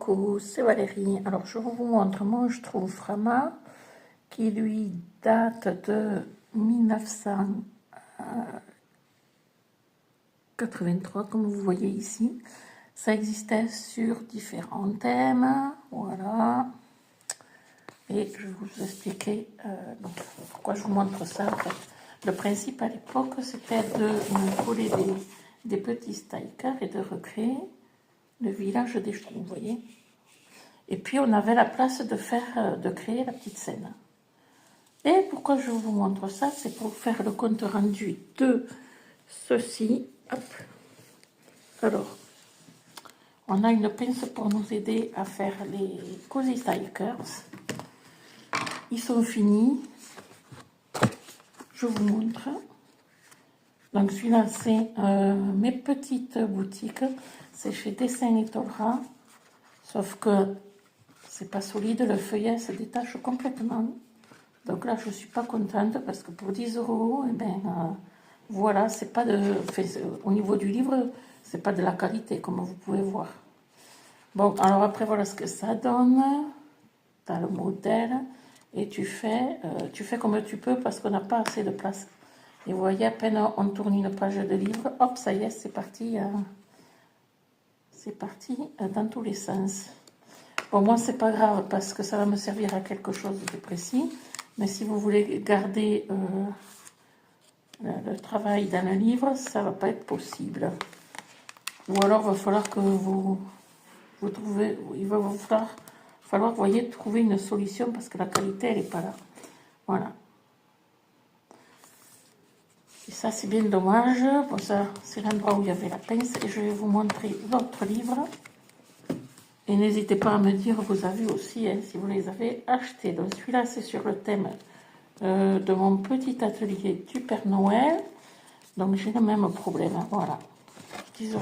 coucou, c'est Valérie. Alors je vous montre mon Schtroumpf Frama qui lui date de 1983 comme vous voyez ici. Ça existait sur différents thèmes, voilà. Et je vais vous expliquer donc, pourquoi je vous montre ça. En fait, le principe à l'époque c'était de coller des petits stickers et de recréer le village des Schtroumpfs, vous voyez. Et puis on avait la place de créer la petite scène. Et pourquoi je vous montre ça, c'est pour faire le compte rendu de ceci. Hop. Alors, on a une pince pour nous aider à faire les Cozy Stickers. Ils sont finis. Je vous montre. Donc celui-là, c'est mes petites boutiques. C'est chez Dessin et Tolra. Sauf que c'est pas solide, le feuillet se détache complètement. Donc là, je ne suis pas contente parce que pour 10 €, eh ben, voilà, c'est pas de. Au niveau du livre, c'est pas de la qualité, comme vous pouvez voir. Bon, alors après, voilà ce que ça donne. Tu as le modèle et tu fais comme tu peux parce qu'on n'a pas assez de place. Et vous voyez, à peine on tourne une page de livre, hop, ça y est, c'est parti. C'est parti dans tous les sens. Bon, moi, c'est pas grave parce que ça va me servir à quelque chose de précis. Mais si vous voulez garder le travail dans le livre, ça va pas être possible. Ou alors, il va falloir que vous trouvez... Il va vous falloir, vous voyez, trouver une solution parce que la qualité, elle n'est pas là. Voilà. Et ça, c'est bien dommage. Bon, ça, c'est l'endroit où il y avait la pince. Et je vais vous montrer l'autre livre. Et n'hésitez pas à me dire, vous avez aussi, hein, si vous les avez achetés. Donc celui-là, c'est sur le thème de mon petit atelier du Père Noël. Donc j'ai le même problème, hein, voilà. 10,99 €.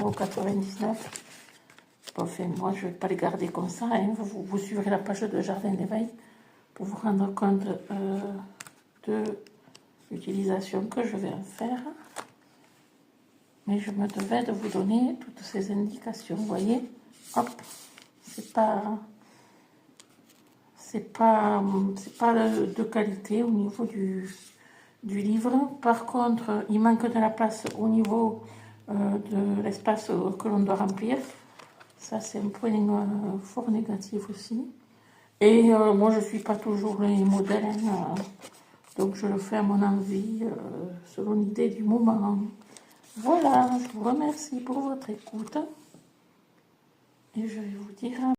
Bon, enfin, moi, je ne vais pas les garder comme ça. Hein. Vous suivrez la page de Jardin d'éveil pour vous rendre compte de l'utilisation que je vais en faire. Mais je me devais de vous donner toutes ces indications. Vous voyez, hop. C'est pas de qualité au niveau du livre. Par contre, il manque de la place au niveau de l'espace que l'on doit remplir. Ça, c'est un point fort négatif aussi. Et moi, je ne suis pas toujours les modèles, hein, donc je le fais à mon envie, selon l'idée du moment. Voilà, je vous remercie pour votre écoute. Et je vais vous dire